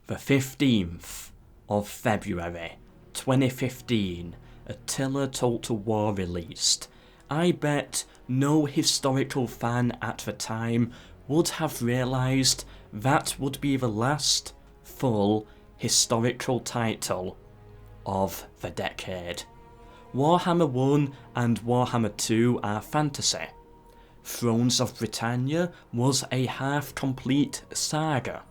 The 15th of February 2015, Attila Total War released. I bet no historical fan at the time would have realised that would be the last full historical title of the decade. Warhammer 1 and Warhammer 2 are fantasy. Thrones of Britannia was a half-complete saga.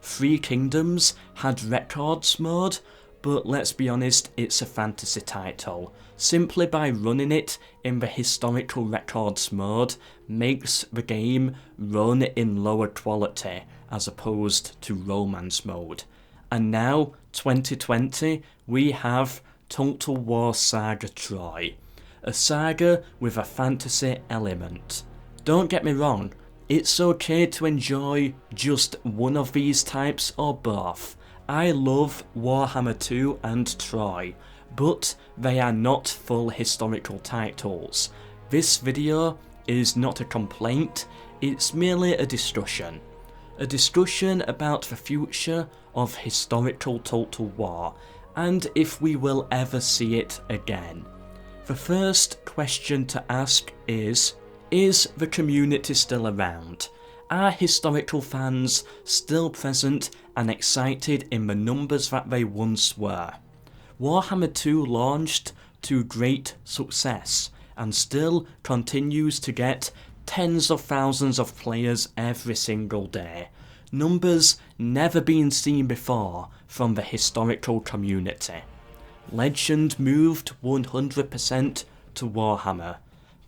Three Kingdoms had records mode, but let's be honest, it's a fantasy title. Simply by running it in the historical records mode makes the game run in lower quality as opposed to romance mode. And now, 2020, we have Total War Saga Troy, a saga with a fantasy element. Don't get me wrong, it's okay to enjoy just one of these types or both. I love Warhammer 2 and Troy, but they are not full historical titles. This video is not a complaint, it's merely a discussion. A discussion about the future of historical Total War, and if we will ever see it again. The first question to ask is the community still around? Are historical fans still present and excited in the numbers that they once were? Warhammer 2 launched to great success and still continues to get tens of thousands of players every single day. Numbers never been seen before from the historical community. Legend moved 100% to Warhammer.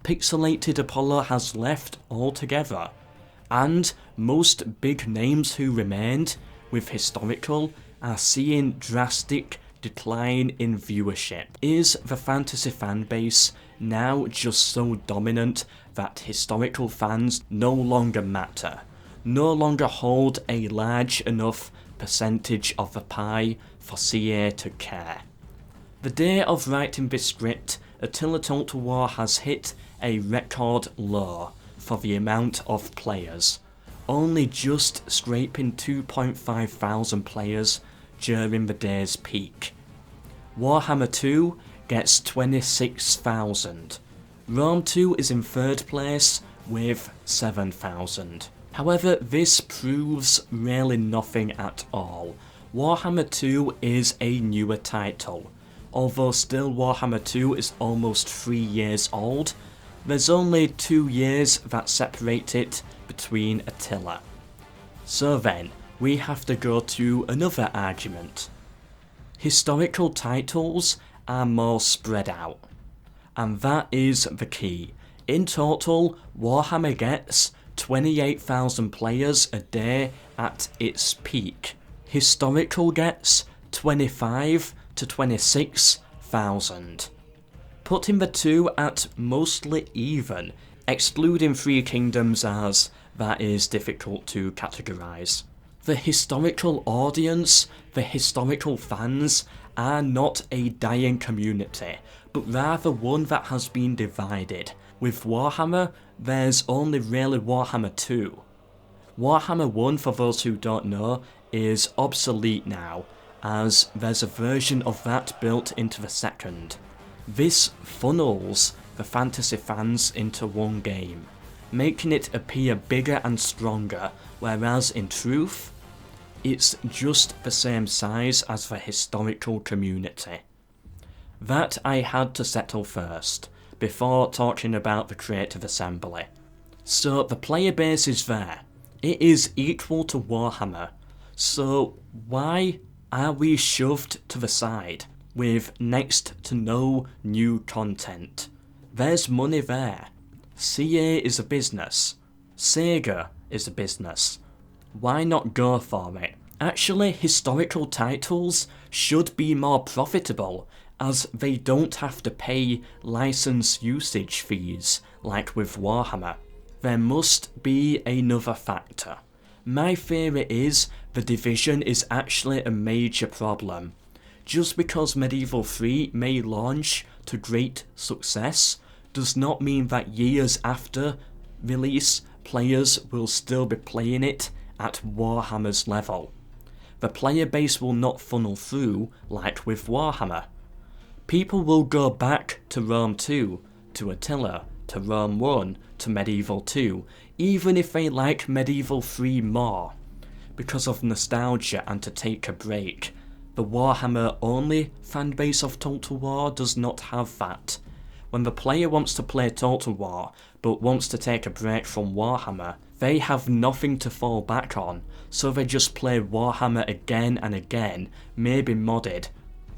Pixelated Apollo has left altogether. And most big names who remained with historical are seeing drastic decline in viewership. Is the fantasy fanbase now just so dominant that historical fans no longer matter? No longer hold a large enough percentage of the pie for CA to care? The day of writing this script, Attila Total War has hit a record low for the amount of players, only just scraping 2.5 thousand players during the day's peak. Warhammer 2 gets 26,000. Rome 2 is in third place with 7,000. However, this proves really nothing at all. Warhammer 2 is a newer title. Although still Warhammer 2 is almost 3 years old, there's only 2 years that separate it between Attila. So then, we have to go to another argument. Historical titles are more spread out, and that is the key. In total, Warhammer gets 28,000 players a day at its peak. Historical gets 25 to 26,000. Putting the two at mostly even, excluding Three Kingdoms as that is difficult to categorise. The historical audience, the historical fans, are not a dying community, but rather one that has been divided. With Warhammer, there's only really Warhammer 2. Warhammer 1, for those who don't know, is obsolete now, as there's a version of that built into the second. This funnels the fantasy fans into one game, making it appear bigger and stronger, whereas in truth, it's just the same size as the historical community. That I had to settle first, before talking about the creative assembly. So the player base is there. It is equal to Warhammer. So why are we shoved to the side with next to no new content? There's money there. CA is a business. Sega is a business. Why not go for it? Actually, historical titles should be more profitable, as they don't have to pay license usage fees like with Warhammer. There must be another factor. My theory is the division is actually a major problem. Just because Medieval 3 may launch to great success does not mean that years after release, players will still be playing it at Warhammer's level. the player base will not funnel through like with Warhammer. People will go back to Rome 2, to Attila, to Rome 1, to Medieval 2, even if they like Medieval 3 more, because of nostalgia and to take a break. The Warhammer only fanbase of Total War does not have that. When the player wants to play Total War but wants to take a break from Warhammer, they have nothing to fall back on, so they just play Warhammer again and again, maybe modded,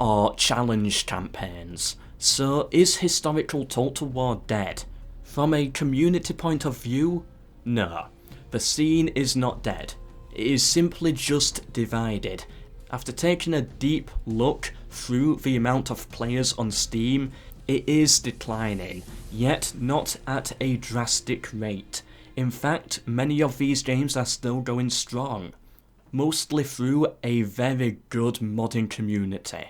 or challenge campaigns. So is historical Total War dead? From a community point of view, no. The scene is not dead. It is simply just divided. After taking a deep look through the amount of players on Steam, it is declining, yet not at a drastic rate. In fact, many of these games are still going strong, mostly through a very good modding community.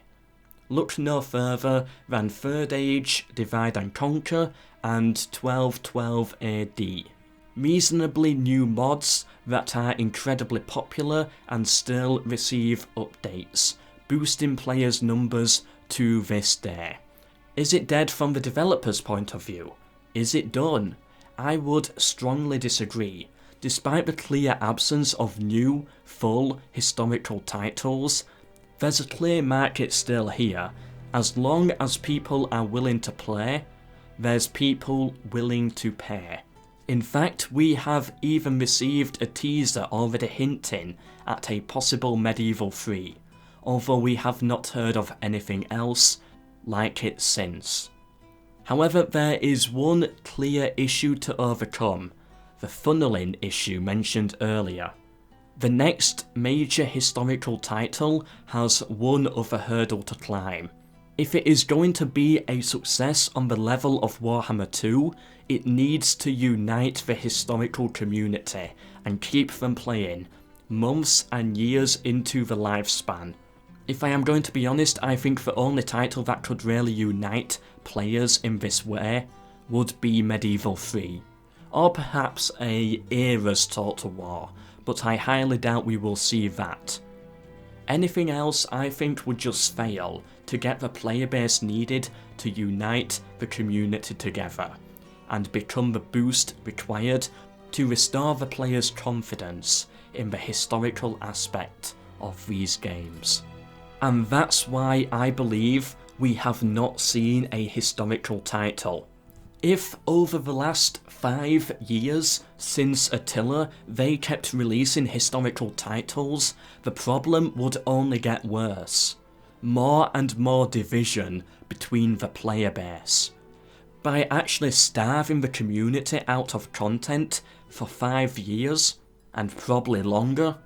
Look no further than Third Age, Divide and Conquer, and 1212 AD. Reasonably new mods that are incredibly popular and still receive updates, boosting players' numbers to this day. Is it dead from the developer's point of view? Is it done? I would strongly disagree. Despite the clear absence of new, full, historical titles, there's a clear market still here. As long as people are willing to play, there's people willing to pay. In fact, we have even received a teaser already hinting at a possible Medieval 3, although we have not heard of anything else like it since. However, there is one clear issue to overcome, the funneling issue mentioned earlier. The next major historical title has one other hurdle to climb. If it is going to be a success on the level of Warhammer 2, it needs to unite the historical community and keep them playing months and years into the lifespan. If I am going to be honest, I think the only title that could really unite players in this way would be Medieval 3, or perhaps a Era's Total War, but I highly doubt we will see that. Anything else I think would just fail to get the player base needed to unite the community together, and become the boost required to restore the players' confidence in the historical aspect of these games. And that's why I believe we have not seen a historical title. If over the last 5 years since Attila they kept releasing historical titles, the problem would only get worse. More and more division between the player base. By actually starving the community out of content for 5 years, and probably longer,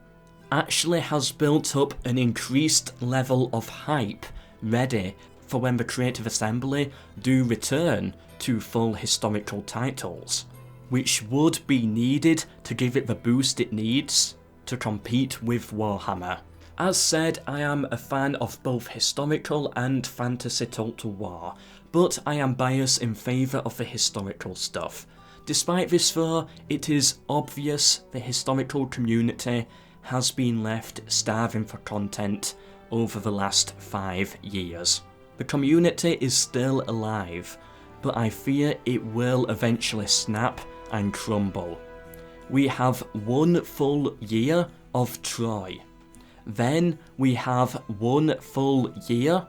actually has built up an increased level of hype ready for when the Creative Assembly do return to full historical titles, which would be needed to give it the boost it needs to compete with Warhammer. As said, I am a fan of both historical and fantasy Total War, but I am biased in favour of the historical stuff. Despite this though, it is obvious the historical community has been left starving for content over the last 5 years. The community is still alive, but I fear it will eventually snap and crumble. We have 1 full year of Troy. Then we have 1 full year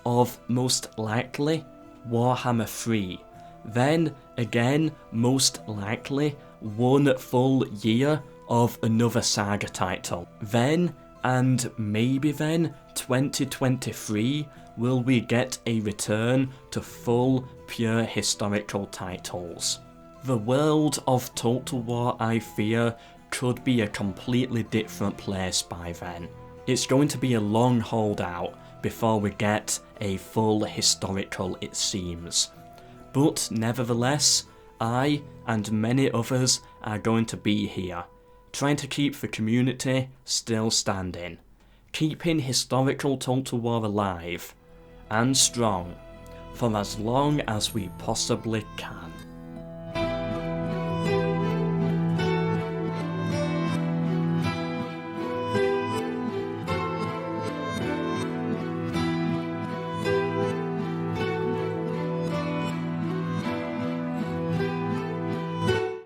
of most likely Warhammer 3. Then again, most likely 1 full year of another saga title. Then, and maybe then, 2023, will we get a return to full, pure historical titles. The world of Total War, I fear, could be a completely different place by then. It's going to be a long holdout before we get a full historical, it seems. But nevertheless, I and many others are going to be here, trying to keep the community still standing, keeping historical Total War alive and strong for as long as we possibly can.